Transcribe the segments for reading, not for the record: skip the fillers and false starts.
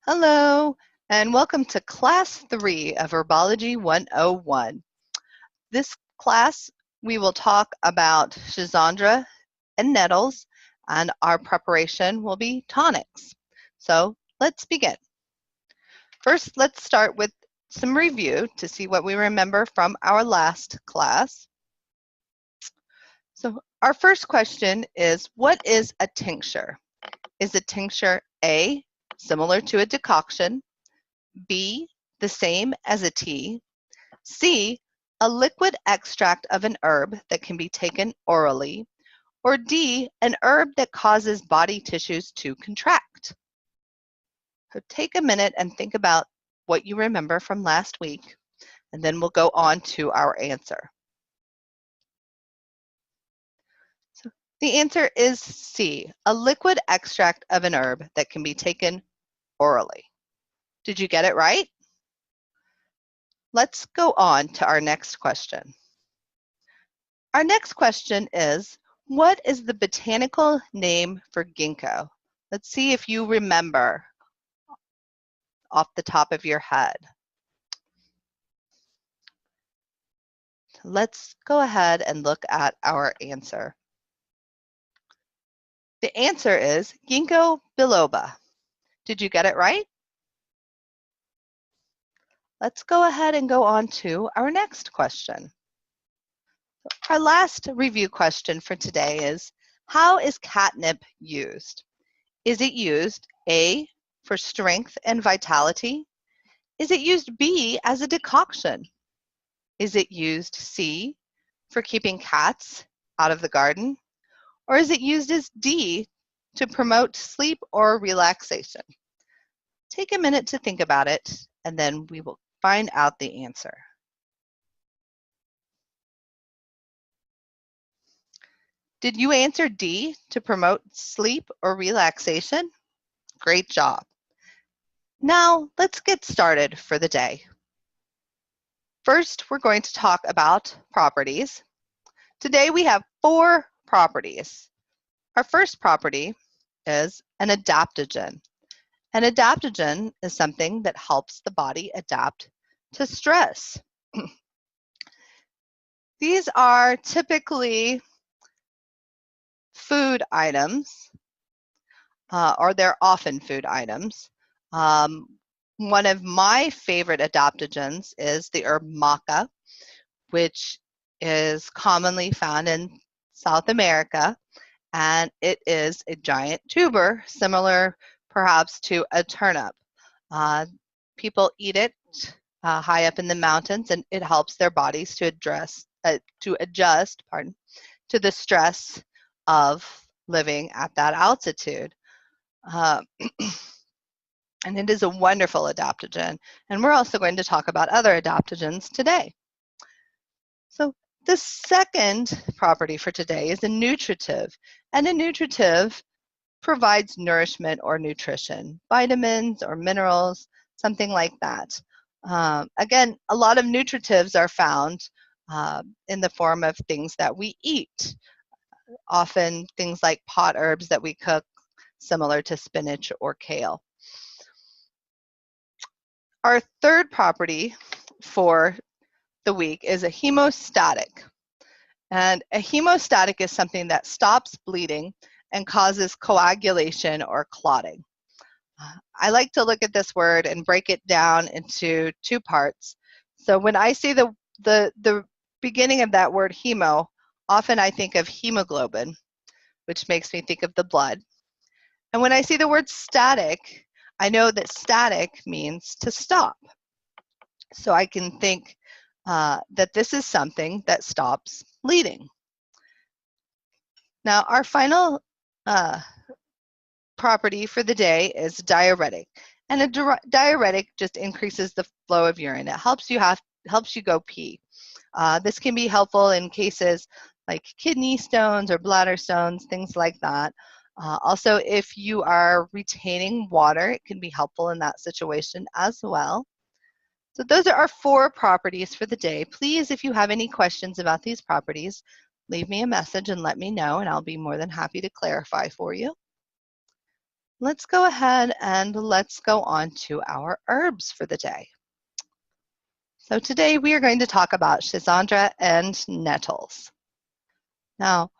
Hello, and welcome to Class 3 of Herbology 101. This class, we will talk about schizandra and nettles, and our preparation will be tonics. So let's begin. First, let's start with some review to see what we remember from our last class. So our first question is, what is a tincture? Is a tincture A, similar to a decoction, B, the same as a tea, C, a liquid extract of an herb that can be taken orally, or D, an herb that causes body tissues to contract? So take a minute and think about what you remember from last week, and then we'll go on to our answer. So the answer is C, a liquid extract of an herb that can be taken orally. Did you get it right? Let's go on to our next question. Our next question is, what is the botanical name for ginkgo? Let's see if you remember off the top of your head. Let's go ahead and look at our answer. The answer is ginkgo biloba. Did you get it right? Let's go ahead and go on to our next question. Our last review question for today is, how is catnip used? Is it used A, for strength and vitality? Is it used B, as a decoction? Is it used C, for keeping cats out of the garden? Or is it used as D, to promote sleep or relaxation? Take a minute to think about it, and then we will find out the answer. Did you answer D, to promote sleep or relaxation? Great job. Now, let's get started for the day. First, we're going to talk about properties. Today, we have 4 properties. Our first property is an adaptogen. An adaptogen is something that helps the body adapt to stress. These are typically food items, or they're often food items. One of my favorite adaptogens is the herb maca, which is commonly found in South America, and it is a giant tuber, similar perhaps to a turnip. People eat it high up in the mountains, and it helps their bodies to adjust to the stress of living at that altitude. And it is a wonderful adaptogen. And we're also going to talk about other adaptogens today. So the second property for today is a nutritive. And a nutritive provides nourishment or nutrition, vitamins or minerals, something like that. Again, a lot of nutritives are found in the form of things that we eat. Often things like pot herbs that we cook, similar to spinach or kale. Our third property for the week is a hemostatic. And a hemostatic is something that stops bleeding and causes coagulation or clotting. I like to look at this word and break it down into 2 parts. So when I see the beginning of that word hemo, often I think of hemoglobin, which makes me think of the blood. And when I see the word static, I know that static means to stop. So I can think that this is something that stops bleeding. Now, our final property for the day is diuretic. And a diuretic just increases the flow of urine. It helps you go pee. This can be helpful in cases like kidney stones or bladder stones, things like that. Also, if you are retaining water, it can be helpful in that situation as well. So those are our 4 properties for the day. Please, if you have any questions about these properties, leave me a message and let me know, and I'll be more than happy to clarify for you. let's go ahead and let's go on to our herbs for the day. So today we are going to talk about Schisandra and nettles. Now,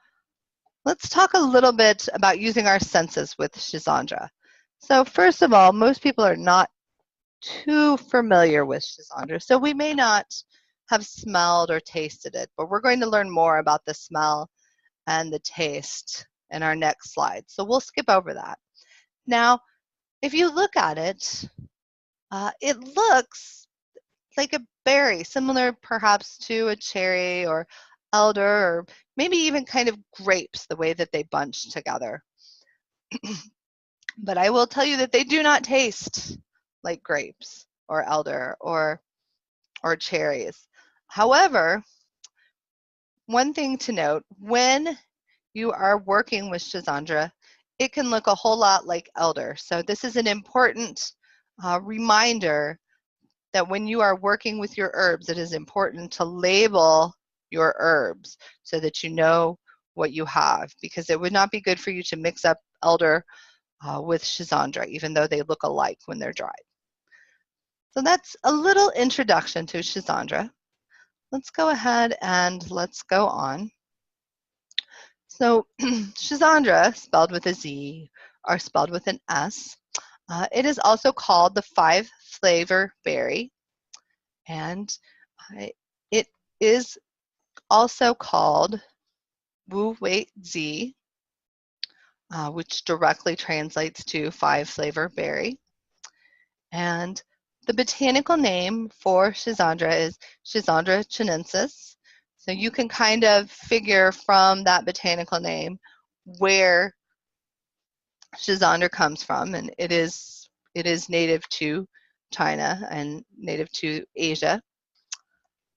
let's talk a little bit about using our senses with Schisandra. So first of all, most people are not too familiar with Schisandra, so we may not have smelled or tasted it, but we're going to learn more about the smell and the taste in our next slide. So we'll skip over that. Now, if you look at it, it looks like a berry, similar perhaps to a cherry or elder, or maybe even kind of grapes, the way that they bunch together. But I will tell you that they do not taste like grapes or elder or cherries. However, one thing to note, when you are working with Schisandra, it can look a whole lot like elder. So this is an important reminder that when you are working with your herbs, it is important to label your herbs so that you know what you have, because it would not be good for you to mix up elder with Schisandra, even though they look alike when they're dried. So that's a little introduction to Schisandra. Let's go ahead and let's go on. So Schisandra, spelled with a Z or spelled with an S, it is also called the 5-flavor berry, and it is also called Wu Wei Zi, which directly translates to 5-flavor berry. And the botanical name for Schisandra is Schisandra chinensis. So you can kind of figure from that botanical name where Schisandra comes from, and it is native to China and native to Asia.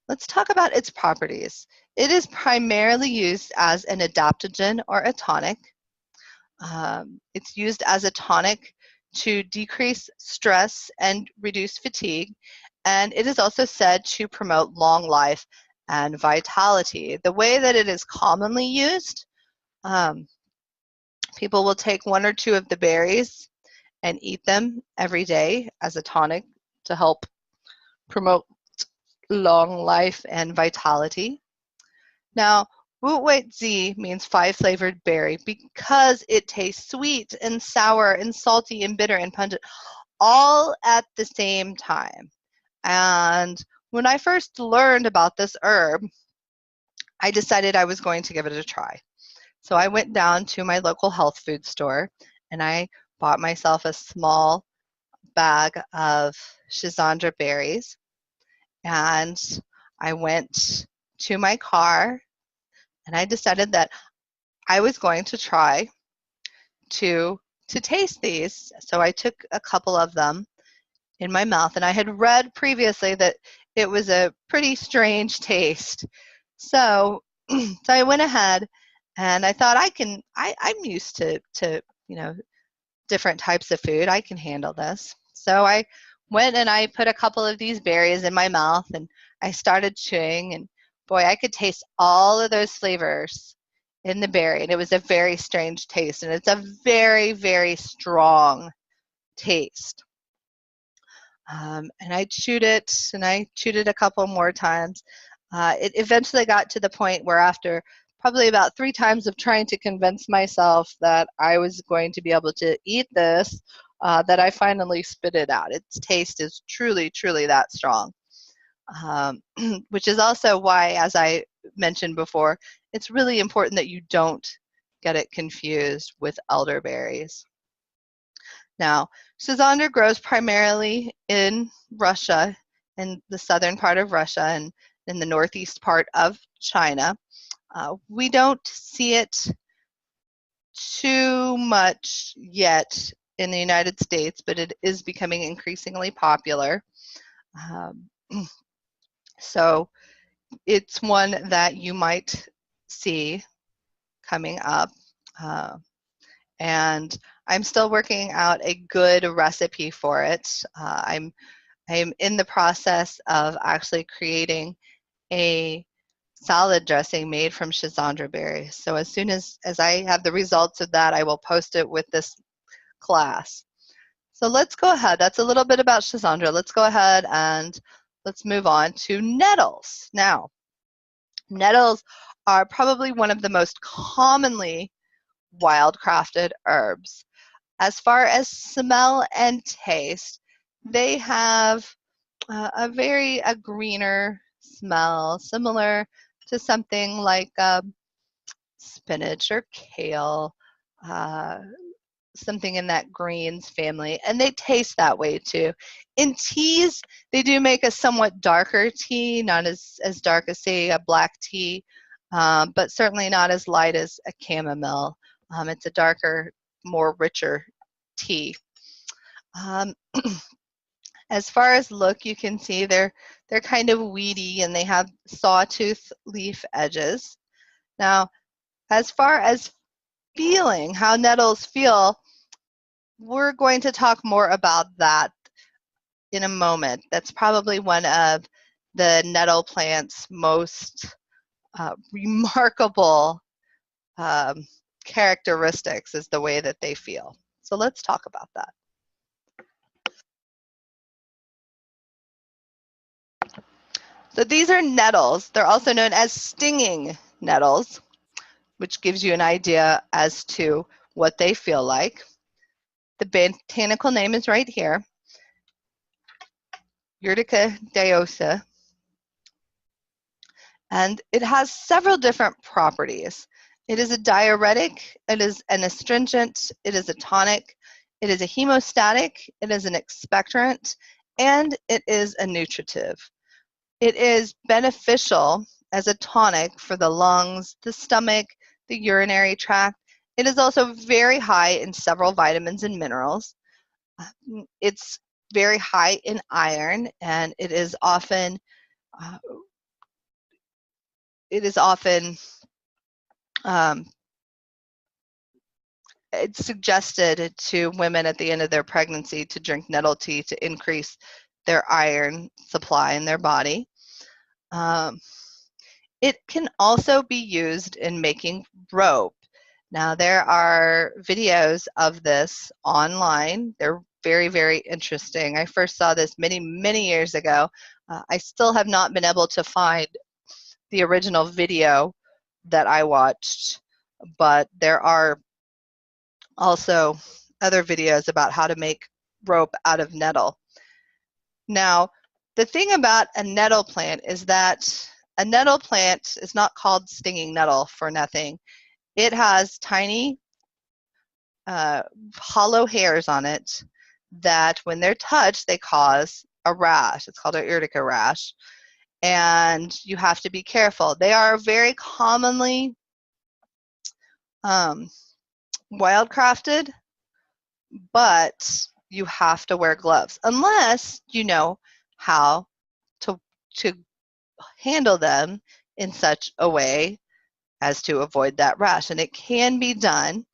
Let's talk about its properties. It is primarily used as an adaptogen or a tonic. It's used as a tonic to decrease stress and reduce fatigue, and it is also said to promote long life and vitality. The way that it is commonly used, people will take 1 or 2 of the berries and eat them every day as a tonic to help promote long life and vitality. Now, Wu Wei Zi means 5-flavored berry because it tastes sweet and sour and salty and bitter and pungent all at the same time. And when I first learned about this herb, I decided I was going to give it a try. So I went down to my local health food store and I bought myself a small bag of Schisandra berries, and I went to my car and I decided that I was going to try to taste these. So I took a couple of them in my mouth, and I had read previously that it was a pretty strange taste. So I went ahead and I thought I'm used to different types of food. I can handle this. So I went and I put a couple of these berries in my mouth and I started chewing, and boy, I could taste all of those flavors in the berry, and it was a very strange taste, and it's a very, very strong taste. And I chewed it a couple more times. It eventually got to the point where after probably about 3 times of trying to convince myself that I was going to be able to eat this, that I finally spit it out. Its taste is truly, truly that strong. Which is also why, as I mentioned before, it's really important that you don't get it confused with elderberries. Now, Schisandra grows primarily in Russia, in the southern part of Russia, and in the northeast part of China. We don't see it too much yet in the United States, but it is becoming increasingly popular. So it's one that you might see coming up. And I'm still working out a good recipe for it. I'm in the process of actually creating a salad dressing made from Schisandra berries. So as soon as I have the results of that, I will post it with this class. So let's go ahead. That's a little bit about Schisandra. Let's go ahead and let's move on to nettles. Now, nettles are probably one of the most commonly wildcrafted herbs. As far as smell and taste, they have a greener smell, similar to something like spinach or kale, uh, something in that greens family, and they taste that way too. In teas, they do make a somewhat darker tea, not as dark as, say, a black tea, but certainly not as light as a chamomile. It's a darker, more richer tea. As far as look, you can see they're kind of weedy and they have sawtooth leaf edges. Now, as far as feeling, how nettles feel, we're going to talk more about that in a moment. That's probably one of the nettle plant's most remarkable characteristics is the way that they feel. So let's talk about that. So these are nettles. They're also known as stinging nettles, which gives you an idea as to what they feel like. The botanical name is right here, Urtica dioica, and it has several different properties. It is a diuretic, it is an astringent, it is a tonic, it is a hemostatic, it is an expectorant, and it is a nutritive. It is beneficial as a tonic for the lungs, the stomach, the urinary tract. It is also very high in several vitamins and minerals. It's very high in iron, and it is often it's suggested to women at the end of their pregnancy to drink nettle tea to increase their iron supply in their body. It can also be used in making rope. Now, there are videos of this online. They're very, very interesting. I first saw this many, many years ago. I still have not been able to find the original video that I watched, but there are also other videos about how to make rope out of nettle. Now, the thing about a nettle plant is that a nettle plant is not called stinging nettle for nothing. It has tiny hollow hairs on it that when they're touched, they cause a rash. It's called an urtica rash. And you have to be careful. They are very commonly wildcrafted, but you have to wear gloves unless you know how to handle them in such a way as to avoid that rash. And it can be done.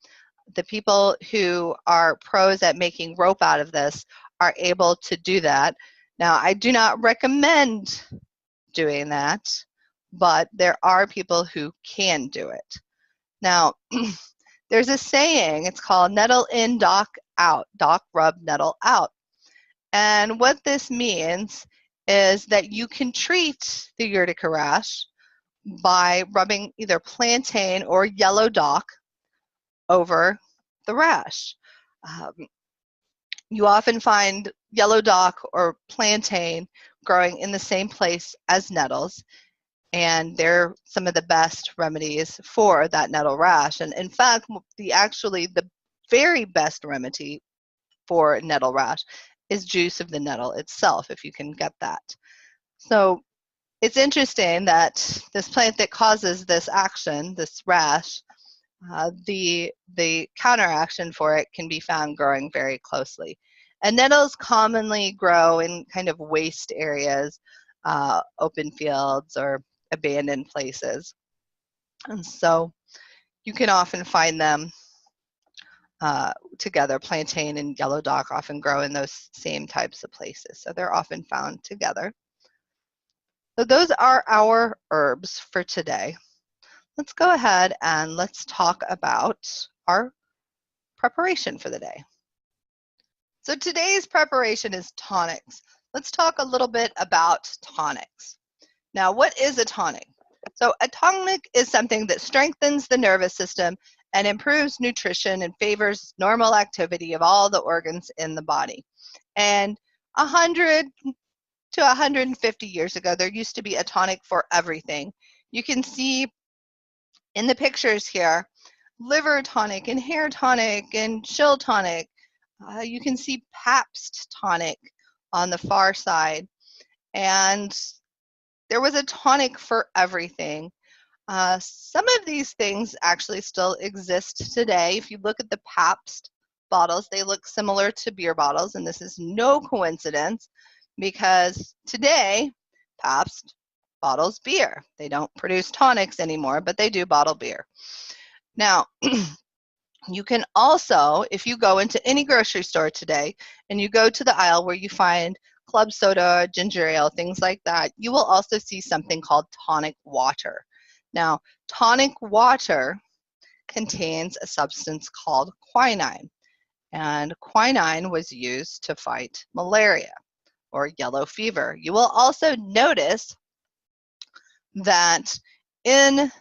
The people who are pros at making rope out of this are able to do that. Now, I do not recommend doing that, but there are people who can do it. Now, there's a saying, it's called nettle in, dock out, dock, rub, nettle out. And what this means is that you can treat the urtica rash by rubbing either plantain or yellow dock over the rash. You often find yellow dock or plantain growing in the same place as nettles, and they're some of the best remedies for that nettle rash. And in fact, the very best remedy for nettle rash is juice of the nettle itself, if you can get that. So it's interesting that this plant that causes this action, this rash, the counteraction for it can be found growing very closely. And nettles commonly grow in kind of waste areas, open fields or abandoned places. And so you can often find them together. Plantain and yellow dock often grow in those same types of places. So they're often found together. So those are our herbs for today. Let's go ahead and let's talk about our preparation for the day. So today's preparation is tonics. Let's talk a little bit about tonics. Now, what is a tonic? So a tonic is something that strengthens the nervous system and improves nutrition and favors normal activity of all the organs in the body. And 100 to 150 years ago, there used to be a tonic for everything. You can see in the pictures here, liver tonic and hair tonic and chill tonic. You can see Pabst tonic on the far side. And there was a tonic for everything. Some of these things actually still exist today. If you look at the Pabst bottles, they look similar to beer bottles, and this is no coincidence because today Pabst bottles beer. They don't produce tonics anymore, but they do bottle beer. Now, you can also, if you go into any grocery store today and you go to the aisle where you find club soda, ginger ale, things like that, you will also see something called tonic water. Now, tonic water contains a substance called quinine, and quinine was used to fight malaria or yellow fever. You will also notice that in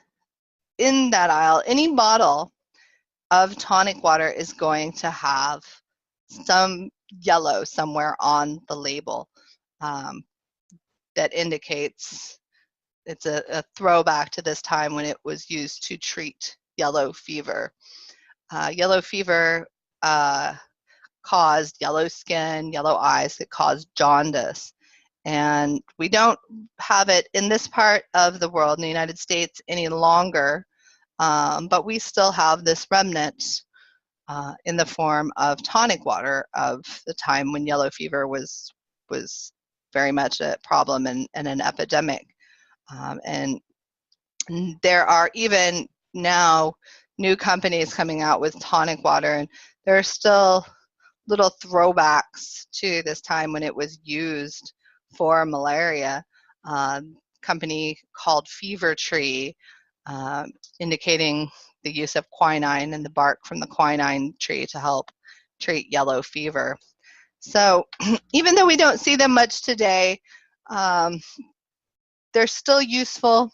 that aisle, any bottle of tonic water is going to have some yellow somewhere on the label that indicates it's a throwback to this time when it was used to treat yellow fever. Yellow fever caused yellow skin, yellow eyes. It caused jaundice. And we don't have it in this part of the world, in the United States, any longer, but we still have this remnant in the form of tonic water of the time when yellow fever was very much a problem and an epidemic. And there are even now new companies coming out with tonic water, and there are still little throwbacks to this time when it was used for malaria. Company called Fever Tree, indicating the use of quinine and the bark from the quinine tree to help treat yellow fever. So even though we don't see them much today, they're still useful,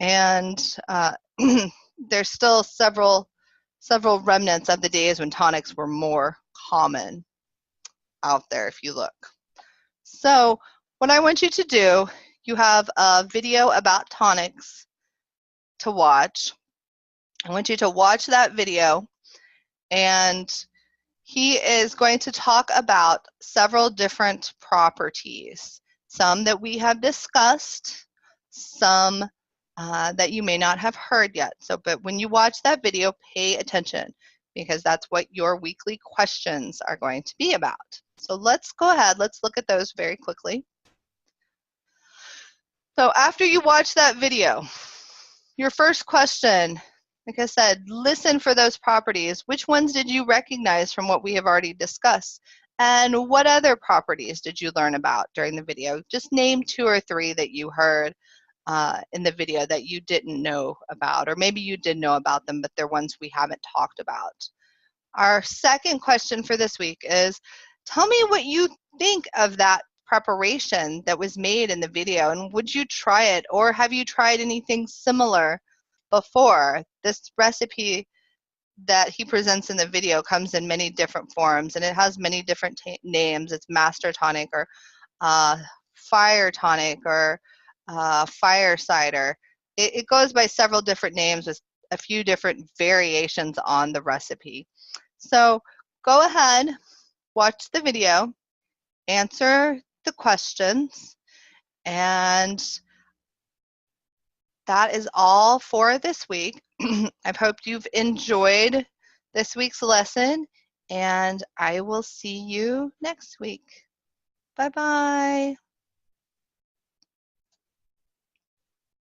and there's still several remnants of the days when tonics were more common out there if you look. So what I want you to do, you have a video about tonics to watch. I want you to watch that video, and he is going to talk about several different properties, some that we have discussed, some that you may not have heard yet. So, but when you watch that video, pay attention, because that's what your weekly questions are going to be about. So let's go ahead, let's look at those very quickly. So after you watch that video, your first question, like I said, listen for those properties. Which ones did you recognize from what we have already discussed? And what other properties did you learn about during the video? Just name 2 or 3 that you heard in the video that you didn't know about, or maybe you did know about them, but they're ones we haven't talked about. Our second question for this week is, tell me what you think of that preparation that was made in the video, and would you try it, or have you tried anything similar before? This recipe that he presents in the video comes in many different forms, and it has many different names. It's Master Tonic, or Fire Tonic, or Fire Cider. It goes by several different names with a few different variations on the recipe. So go ahead, watch the video, answer the questions, and that is all for this week. I hope you've enjoyed this week's lesson, and I will see you next week. Bye-bye.